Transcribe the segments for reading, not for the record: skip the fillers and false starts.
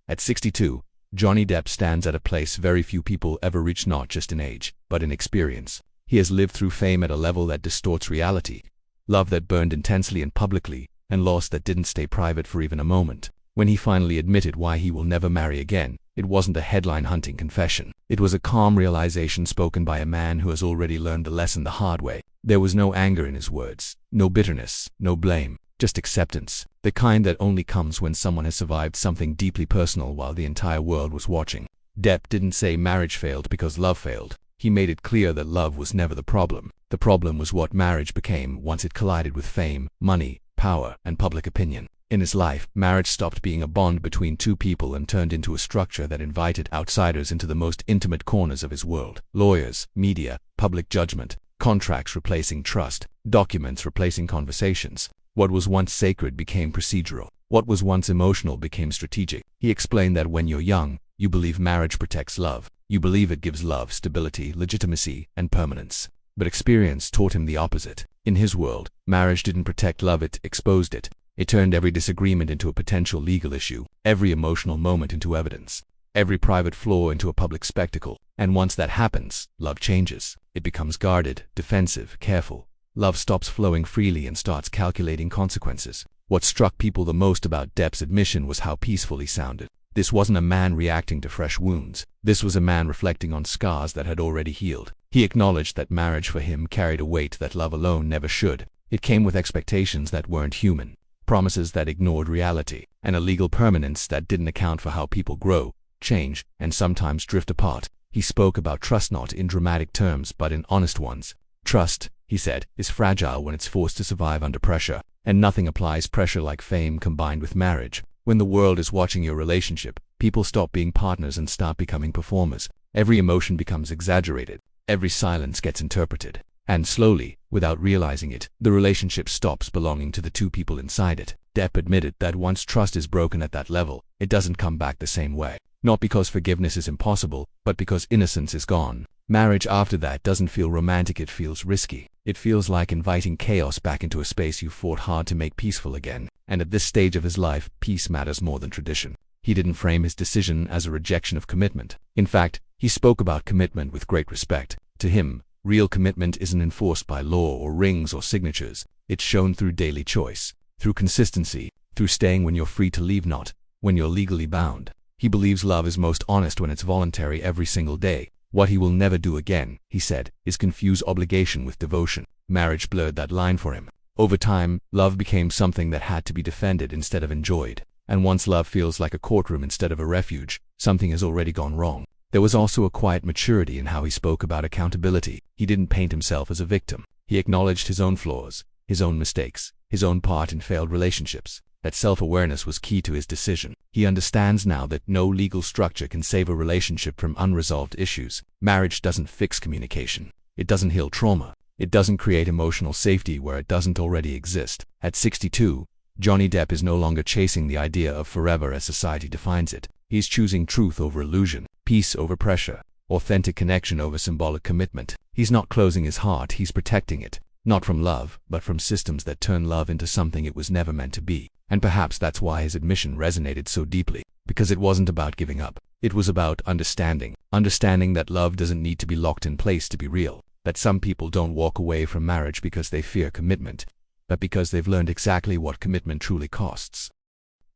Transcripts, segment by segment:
At 62, Johnny Depp stands at a place very few people ever reach, not just in age, but in experience. He has lived through fame at a level that distorts reality, love that burned intensely and publicly, and loss that didn't stay private for even a moment. When he finally admitted why he will never marry again, it wasn't a headline-hunting confession. It was a calm realization spoken by a man who has already learned the lesson the hard way. There was no anger in his words, no bitterness, no blame, just acceptance, the kind that only comes when someone has survived something deeply personal while the entire world was watching. Depp didn't say marriage failed because love failed. He made it clear that love was never the problem. The problem was what marriage became once it collided with fame, money, power, and public opinion. In his life, marriage stopped being a bond between two people and turned into a structure that invited outsiders into the most intimate corners of his world. Lawyers, media, public judgment, contracts replacing trust, documents replacing conversations. What was once sacred became procedural. What was once emotional became strategic. He explained that when you're young, you believe marriage protects love. You believe it gives love stability, legitimacy, and permanence. But experience taught him the opposite. In his world, marriage didn't protect love, it exposed it. It turned every disagreement into a potential legal issue, every emotional moment into evidence, every private flaw into a public spectacle. And once that happens, love changes. It becomes guarded, defensive, careful. Love stops flowing freely and starts calculating consequences. What struck people the most about Depp's admission was how peaceful he sounded. This wasn't a man reacting to fresh wounds. This was a man reflecting on scars that had already healed. He acknowledged that marriage for him carried a weight that love alone never should. It came with expectations that weren't human, promises that ignored reality, and a legal permanence that didn't account for how people grow, change, and sometimes drift apart. He spoke about trust not in dramatic terms but in honest ones. Trust, he said, is fragile when it's forced to survive under pressure, and nothing applies pressure like fame combined with marriage. When the world is watching your relationship, people stop being partners and start becoming performers. Every emotion becomes exaggerated. Every silence gets interpreted. And slowly, without realizing it, the relationship stops belonging to the two people inside it. Depp admitted that once trust is broken at that level, it doesn't come back the same way. Not because forgiveness is impossible, but because innocence is gone. Marriage after that doesn't feel romantic, it feels risky. It feels like inviting chaos back into a space you fought hard to make peaceful again. And at this stage of his life, peace matters more than tradition. He didn't frame his decision as a rejection of commitment. In fact, he spoke about commitment with great respect. To him, real commitment isn't enforced by law or rings or signatures. It's shown through daily choice, through consistency, through staying when you're free to leave, not when you're legally bound. He believes love is most honest when it's voluntary every single day. What he will never do again, he said, is confuse obligation with devotion. Marriage blurred that line for him. Over time, love became something that had to be defended instead of enjoyed. And once love feels like a courtroom instead of a refuge, something has already gone wrong. There was also a quiet maturity in how he spoke about accountability. He didn't paint himself as a victim. He acknowledged his own flaws, his own mistakes, his own part in failed relationships. That self-awareness was key to his decision. He understands now that no legal structure can save a relationship from unresolved issues. Marriage doesn't fix communication. It doesn't heal trauma. It doesn't create emotional safety where it doesn't already exist. At 62, Johnny Depp is no longer chasing the idea of forever as society defines it. He's choosing truth over illusion, peace over pressure, authentic connection over symbolic commitment. He's not closing his heart, he's protecting it. Not from love, but from systems that turn love into something it was never meant to be. And perhaps that's why his admission resonated so deeply. Because it wasn't about giving up. It was about understanding. Understanding that love doesn't need to be locked in place to be real. That some people don't walk away from marriage because they fear commitment, but because they've learned exactly what commitment truly costs.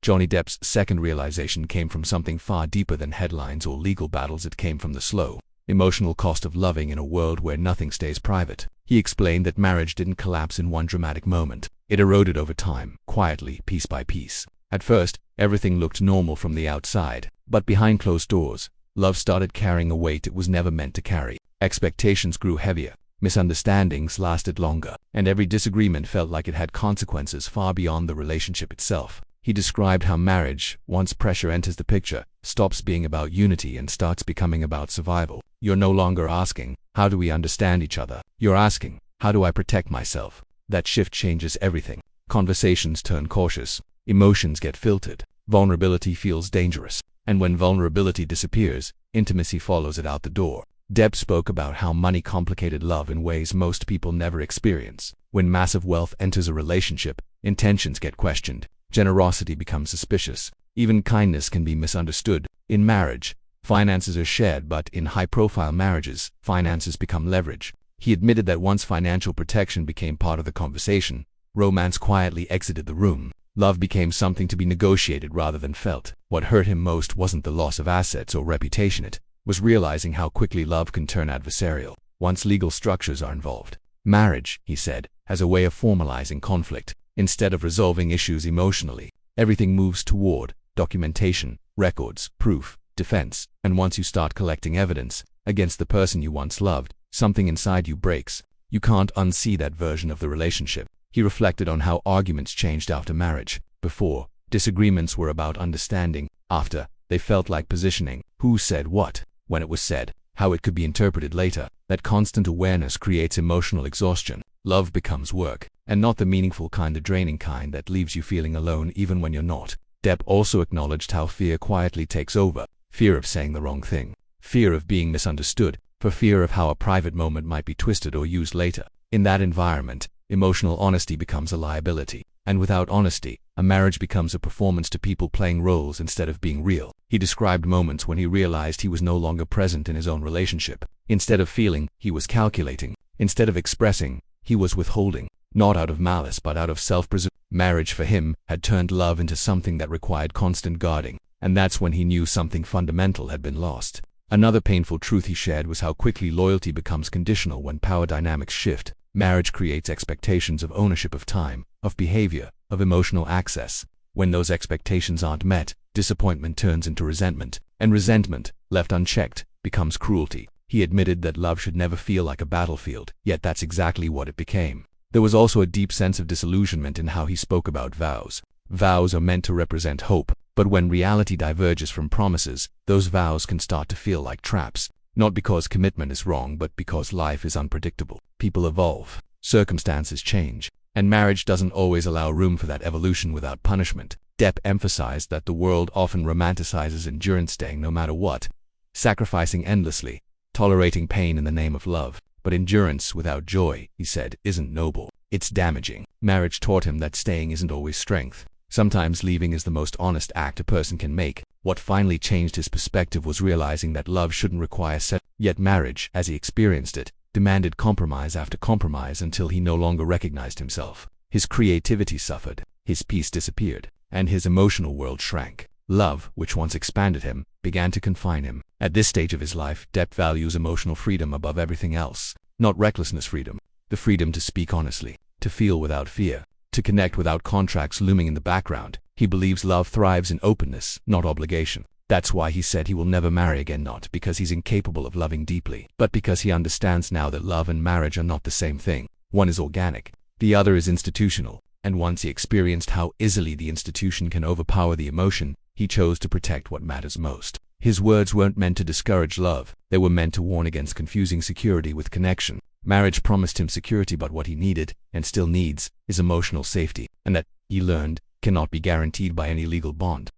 Johnny Depp's second realization came from something far deeper than headlines or legal battles. It came from the slow, emotional cost of loving in a world where nothing stays private. He explained that marriage didn't collapse in one dramatic moment. It eroded over time, quietly, piece by piece. At first, everything looked normal from the outside, but behind closed doors, love started carrying a weight it was never meant to carry. Expectations grew heavier, misunderstandings lasted longer, and every disagreement felt like it had consequences far beyond the relationship itself. He described how marriage, once pressure enters the picture, stops being about unity and starts becoming about survival. You're no longer asking, how do we understand each other? You're asking, how do I protect myself? That shift changes everything. Conversations turn cautious. Emotions get filtered. Vulnerability feels dangerous. And when vulnerability disappears, intimacy follows it out the door. Depp spoke about how money complicated love in ways most people never experience. When massive wealth enters a relationship, intentions get questioned. Generosity becomes suspicious. Even kindness can be misunderstood. In marriage, finances are shared, but in high-profile marriages, finances become leverage. He admitted that once financial protection became part of the conversation, romance quietly exited the room. Love became something to be negotiated rather than felt. What hurt him most wasn't the loss of assets or reputation, it was realizing how quickly love can turn adversarial once legal structures are involved. Marriage, he said, has a way of formalizing conflict. Instead of resolving issues emotionally, everything moves toward documentation, records, proof, defense, and once you start collecting evidence against the person you once loved, something inside you breaks. You can't unsee that version of the relationship. He reflected on how arguments changed after marriage. Before, disagreements were about understanding. After, they felt like positioning. Who said what, when it was said, how it could be interpreted later. That constant awareness creates emotional exhaustion. Love becomes work, and not the meaningful kind, the draining kind that leaves you feeling alone even when you're not. Depp also acknowledged how fear quietly takes over. Fear of saying the wrong thing. Fear of being misunderstood. For fear of how a private moment might be twisted or used later. In that environment, emotional honesty becomes a liability. And without honesty, a marriage becomes a performance to people playing roles instead of being real. He described moments when he realized he was no longer present in his own relationship. Instead of feeling, he was calculating. Instead of expressing, he was withholding. Not out of malice but out of self-preservation. Marriage for him had turned love into something that required constant guarding. And that's when he knew something fundamental had been lost. Another painful truth he shared was how quickly loyalty becomes conditional when power dynamics shift. Marriage creates expectations of ownership of time, of behavior, of emotional access. When those expectations aren't met, disappointment turns into resentment, and resentment, left unchecked, becomes cruelty. He admitted that love should never feel like a battlefield, yet that's exactly what it became. There was also a deep sense of disillusionment in how he spoke about vows. Vows are meant to represent hope, but when reality diverges from promises, those vows can start to feel like traps. Not because commitment is wrong, but because life is unpredictable. People evolve, circumstances change, and marriage doesn't always allow room for that evolution without punishment. Depp emphasized that the world often romanticizes endurance, staying no matter what, sacrificing endlessly, tolerating pain in the name of love. But endurance without joy, he said, isn't noble. It's damaging. Marriage taught him that staying isn't always strength. Sometimes leaving is the most honest act a person can make. What finally changed his perspective was realizing that love shouldn't require Yet marriage, as he experienced it, demanded compromise after compromise until he no longer recognized himself. His creativity suffered, his peace disappeared, and his emotional world shrank. Love, which once expanded him, began to confine him. At this stage of his life, Depp values emotional freedom above everything else. Not recklessness freedom, the freedom to speak honestly, to feel without fear, to connect without contracts looming in the background. He believes love thrives in openness, not obligation. That's why he said he will never marry again, not because he's incapable of loving deeply, but because he understands now that love and marriage are not the same thing. One is organic, the other is institutional, and once he experienced how easily the institution can overpower the emotion, he chose to protect what matters most. His words weren't meant to discourage love, they were meant to warn against confusing security with connection. Marriage promised him security, but what he needed, and still needs, is emotional safety, and that, he learned, cannot be guaranteed by any legal bond.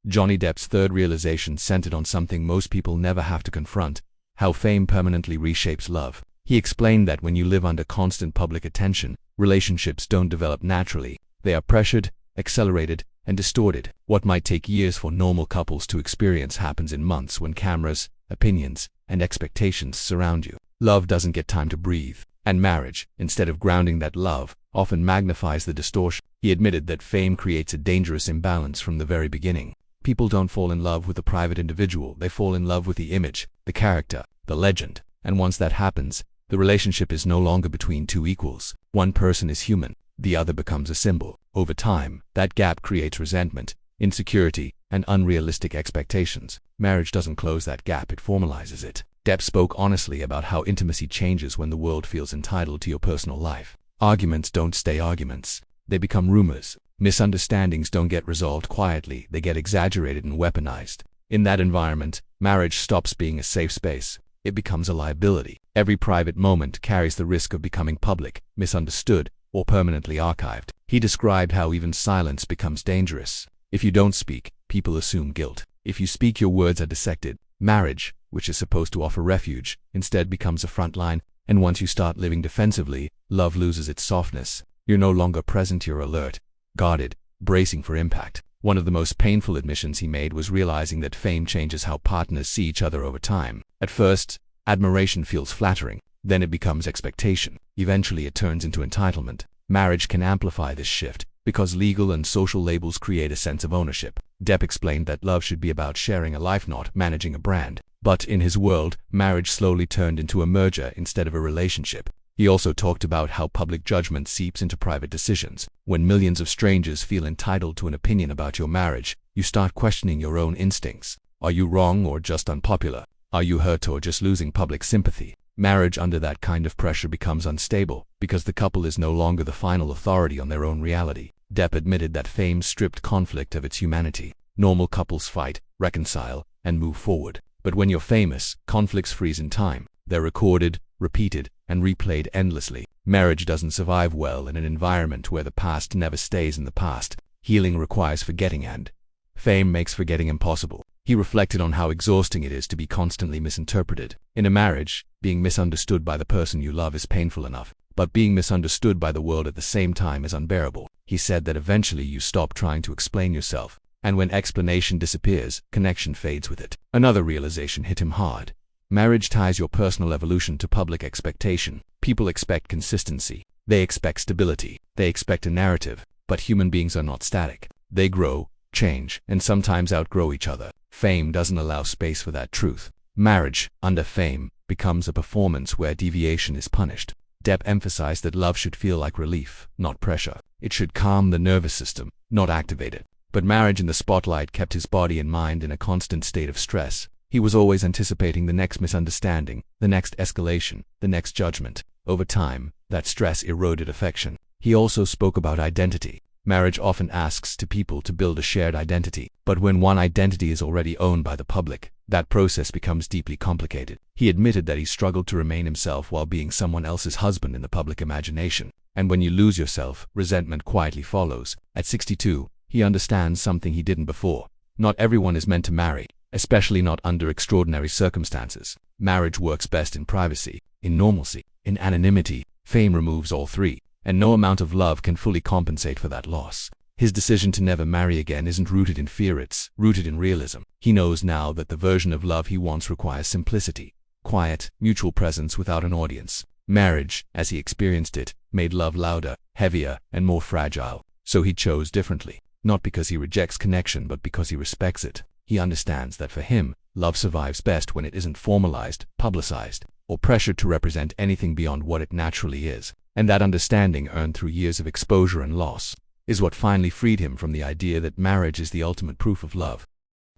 Johnny Depp's third realization centered on something most people never have to confront: how fame permanently reshapes love. He explained that when you live under constant public attention, relationships don't develop naturally. They are pressured, accelerated, and distorted. What might take years for normal couples to experience happens in months when cameras, opinions, and expectations surround you. Love doesn't get time to breathe, and marriage, instead of grounding that love, often magnifies the distortion. He admitted that fame creates a dangerous imbalance from the very beginning. People don't fall in love with the private individual, they fall in love with the image, the character, the legend. And once that happens, the relationship is no longer between two equals. One person is human, the other becomes a symbol. Over time, that gap creates resentment, insecurity, and unrealistic expectations. Marriage doesn't close that gap, it formalizes it. Depp spoke honestly about how intimacy changes when the world feels entitled to your personal life. Arguments don't stay arguments, they become rumors. Misunderstandings don't get resolved quietly, they get exaggerated and weaponized. In that environment, marriage stops being a safe space. It becomes a liability. Every private moment carries the risk of becoming public, misunderstood, or permanently archived. He described how even silence becomes dangerous. If you don't speak, people assume guilt. If you speak, your words are dissected. Marriage, which is supposed to offer refuge, instead becomes a front line, and once you start living defensively, love loses its softness. You're no longer present, you're alert, guarded, bracing for impact. One of the most painful admissions he made was realizing that fame changes how partners see each other over time. At first, admiration feels flattering, then it becomes expectation. Eventually it turns into entitlement. Marriage can amplify this shift, because legal and social labels create a sense of ownership. Depp explained that love should be about sharing a life, not managing a brand. But in his world, marriage slowly turned into a merger instead of a relationship. He also talked about how public judgment seeps into private decisions. When millions of strangers feel entitled to an opinion about your marriage, you start questioning your own instincts. Are you wrong or just unpopular? Are you hurt or just losing public sympathy? Marriage under that kind of pressure becomes unstable, because the couple is no longer the final authority on their own reality. Depp admitted that fame stripped conflict of its humanity. Normal couples fight, reconcile, and move forward. But when you're famous, conflicts freeze in time. They're recorded, repeated, and replayed endlessly. Marriage doesn't survive well in an environment where the past never stays in the past. Healing requires forgetting, and fame makes forgetting impossible. He reflected on how exhausting it is to be constantly misinterpreted. In a marriage, being misunderstood by the person you love is painful enough, but being misunderstood by the world at the same time is unbearable. He said that eventually you stop trying to explain yourself, and when explanation disappears, connection fades with it. Another realization hit him hard. Marriage ties your personal evolution to public expectation. People expect consistency. They expect stability. They expect a narrative. But human beings are not static. They grow, change, and sometimes outgrow each other. Fame doesn't allow space for that truth. Marriage, under fame, becomes a performance where deviation is punished. Depp emphasized that love should feel like relief, not pressure. It should calm the nervous system, not activate it. But marriage in the spotlight kept his body and mind in a constant state of stress. He was always anticipating the next misunderstanding, the next escalation, the next judgment. Over time, that stress eroded affection. He also spoke about identity. Marriage often asks people to build a shared identity, but when one identity is already owned by the public, that process becomes deeply complicated. He admitted that he struggled to remain himself while being someone else's husband in the public imagination. And when you lose yourself, resentment quietly follows. At 62, he understands something he didn't before. Not everyone is meant to marry, especially not under extraordinary circumstances. Marriage works best in privacy, in normalcy, in anonymity. Fame removes all three, and no amount of love can fully compensate for that loss. His decision to never marry again isn't rooted in fear, it's rooted in realism. He knows now that the version of love he wants requires simplicity, quiet, mutual presence without an audience. Marriage, as he experienced it, made love louder, heavier, and more fragile. So he chose differently, not because he rejects connection but because he respects it. He understands that for him, love survives best when it isn't formalized, publicized, or pressured to represent anything beyond what it naturally is. And that understanding, earned through years of exposure and loss, is what finally freed him from the idea that marriage is the ultimate proof of love.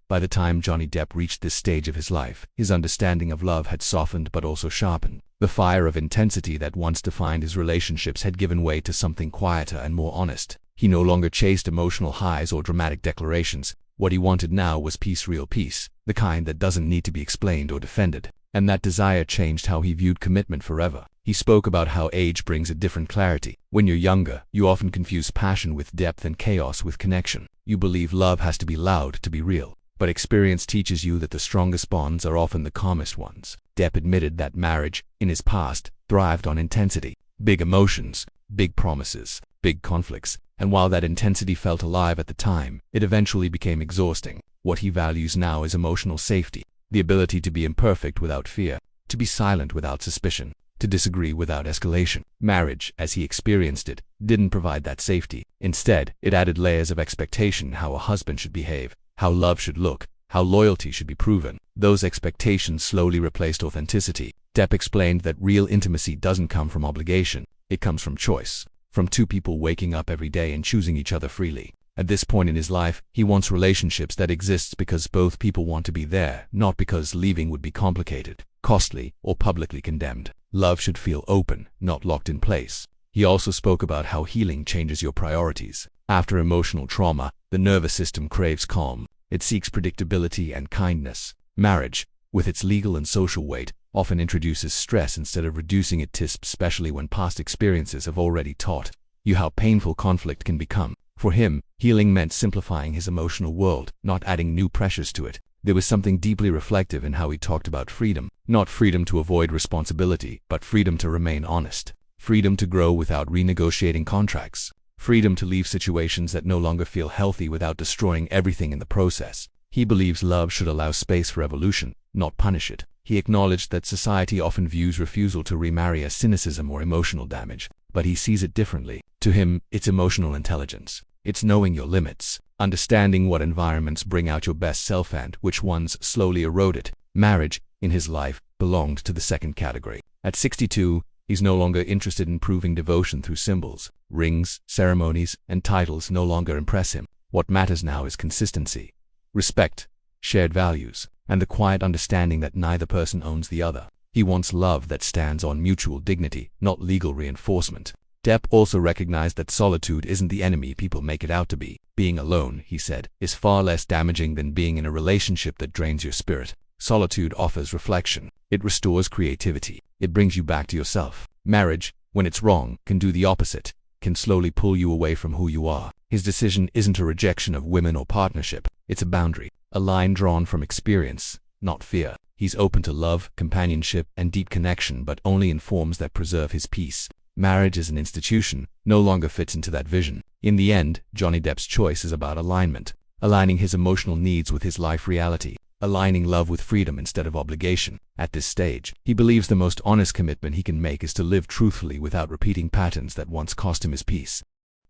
By the time Johnny Depp reached this stage of his life, his understanding of love had softened but also sharpened. The fire of intensity that once defined his relationships had given way to something quieter and more honest. He no longer chased emotional highs or dramatic declarations. What he wanted now was peace, real peace, the kind that doesn't need to be explained or defended. And that desire changed how he viewed commitment forever. He spoke about how age brings a different clarity. When you're younger, you often confuse passion with depth and chaos with connection. You believe love has to be loud to be real. But experience teaches you that the strongest bonds are often the calmest ones. Depp admitted that marriage, in his past, thrived on intensity. Big emotions, big promises, big conflicts. And while that intensity felt alive at the time, it eventually became exhausting. What he values now is emotional safety. The ability to be imperfect without fear, to be silent without suspicion, to disagree without escalation. Marriage, as he experienced it, didn't provide that safety. Instead, it added layers of expectation: how a husband should behave, how love should look, how loyalty should be proven. Those expectations slowly replaced authenticity. Depp explained that real intimacy doesn't come from obligation, it comes from choice, from two people waking up every day and choosing each other freely. At this point in his life, he wants relationships that exist because both people want to be there, not because leaving would be complicated, costly, or publicly condemned. Love should feel open, not locked in place. He also spoke about how healing changes your priorities. After emotional trauma, the nervous system craves calm. It seeks predictability and kindness. Marriage, with its legal and social weight, often introduces stress instead of reducing it, especially when past experiences have already taught you how painful conflict can become. For him, healing meant simplifying his emotional world, not adding new pressures to it. There was something deeply reflective in how he talked about freedom. Not freedom to avoid responsibility, but freedom to remain honest. Freedom to grow without renegotiating contracts. freedom to leave situations that no longer feel healthy without destroying everything in the process. He believes love should allow space for evolution, not punish it. He acknowledged that society often views refusal to remarry as cynicism or emotional damage, but he sees it differently. To him, it's emotional intelligence. It's knowing your limits, understanding what environments bring out your best self and which ones slowly erode it. Marriage, in his life, belonged to the second category. At 62, he's no longer interested in proving devotion through symbols. Rings, ceremonies, and titles no longer impress him. What matters now is consistency, respect, shared values, and the quiet understanding that neither person owns the other. He wants love that stands on mutual dignity, not legal reinforcement. Depp also recognized that solitude isn't the enemy people make it out to be. Being alone, he said, is far less damaging than being in a relationship that drains your spirit. Solitude offers reflection. It restores creativity. It brings you back to yourself. Marriage, when it's wrong, can do the opposite, can slowly pull you away from who you are. His decision isn't a rejection of women or partnership. It's a boundary, a line drawn from experience, not fear. He's open to love, companionship, and deep connection, but only in forms that preserve his peace. Marriage as an institution no longer fits into that vision. In the end, Johnny Depp's choice is about alignment, aligning his emotional needs with his life reality, aligning love with freedom instead of obligation. At this stage, he believes the most honest commitment he can make is to live truthfully without repeating patterns that once cost him his peace.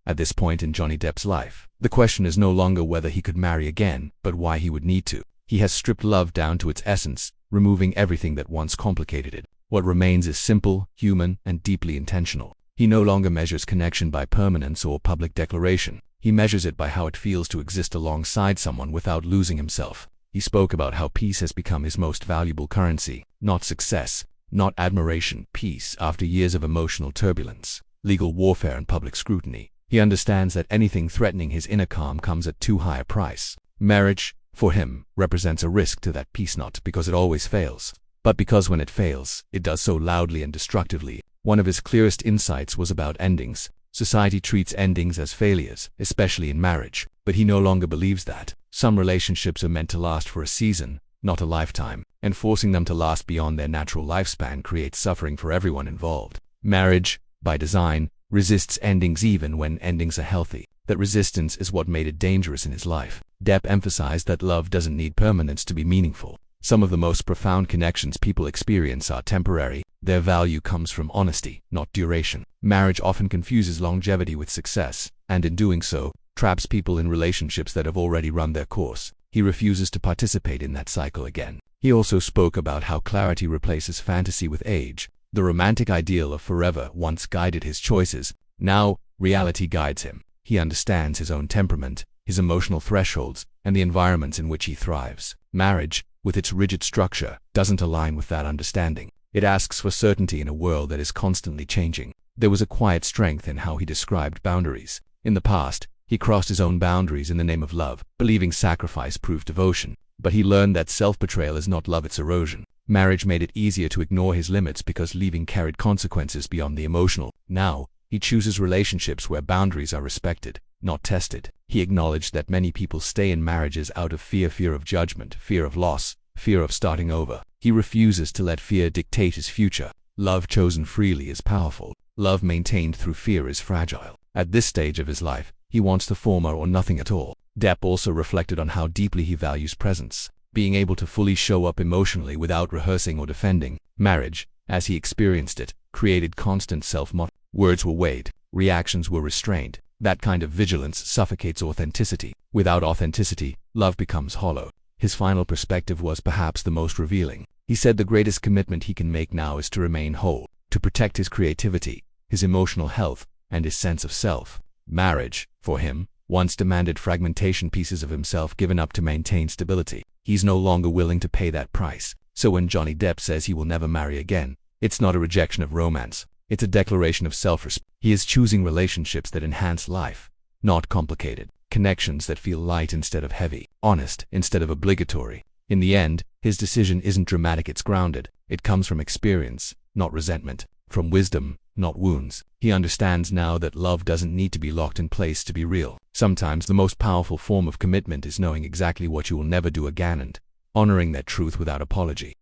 At this point in Johnny Depp's life, the question is no longer whether he could marry again, but why he would need to. He has stripped love down to its essence, removing everything that once complicated it. What remains is simple, human, and deeply intentional. He no longer measures connection by permanence or public declaration. He measures it by how it feels to exist alongside someone without losing himself. He spoke about how peace has become his most valuable currency, not success, not admiration, peace after years of emotional turbulence, legal warfare, and public scrutiny. He understands that anything threatening his inner calm comes at too high a price. Marriage, for him, represents a risk to that peace, not because it always fails, but because when it fails, it does so loudly and destructively. One of his clearest insights was about endings. Society treats endings as failures, especially in marriage, but he no longer believes that. Some relationships are meant to last for a season, not a lifetime, and forcing them to last beyond their natural lifespan creates suffering for everyone involved. Marriage, by design, resists endings even when endings are healthy. That resistance is what made it dangerous in his life. Depp emphasized that love doesn't need permanence to be meaningful. Some of the most profound connections people experience are temporary. Their value comes from honesty, not duration. Marriage often confuses longevity with success, and in doing so, traps people in relationships that have already run their course. He refuses to participate in that cycle again. He also spoke about how clarity replaces fantasy with age. The romantic ideal of forever once guided his choices. Now, reality guides him. He understands his own temperament, his emotional thresholds, and the environments in which he thrives. Marriage, with its rigid structure, doesn't align with that understanding. It asks for certainty in a world that is constantly changing. There was a quiet strength in how he described boundaries. In the past, he crossed his own boundaries in the name of love, believing sacrifice proved devotion. But he learned that self-betrayal is not love, it's erosion. Marriage made it easier to ignore his limits because leaving carried consequences beyond the emotional. Now, he chooses relationships where boundaries are respected, not tested. He acknowledged that many people stay in marriages out of fear of judgment, fear of loss, fear of starting over. He refuses to let fear dictate his future. Love chosen freely is powerful. Love maintained through fear is fragile. At this stage of his life, he wants the former or nothing at all. Depp also reflected on how deeply he values presence, being able to fully show up emotionally without rehearsing or defending. Marriage, as he experienced it, created constant self-monitoring. Words were weighed, reactions were restrained. That kind of vigilance suffocates authenticity. Without authenticity, love becomes hollow. His final perspective was perhaps the most revealing. He said the greatest commitment he can make now is to remain whole, to protect his creativity, his emotional health, and his sense of self. Marriage, for him, once demanded fragmentation, pieces of himself given up to maintain stability. He's no longer willing to pay that price. So when Johnny Depp says he will never marry again, it's not a rejection of romance. It's a declaration of self-respect. He is choosing relationships that enhance life, not complicated. Connections that feel light instead of heavy, honest instead of obligatory. In the end, his decision isn't dramatic, it's grounded. It comes from experience, not resentment, from wisdom, not wounds. He understands now that love doesn't need to be locked in place to be real. Sometimes the most powerful form of commitment is knowing exactly what you will never do again and honoring that truth without apology.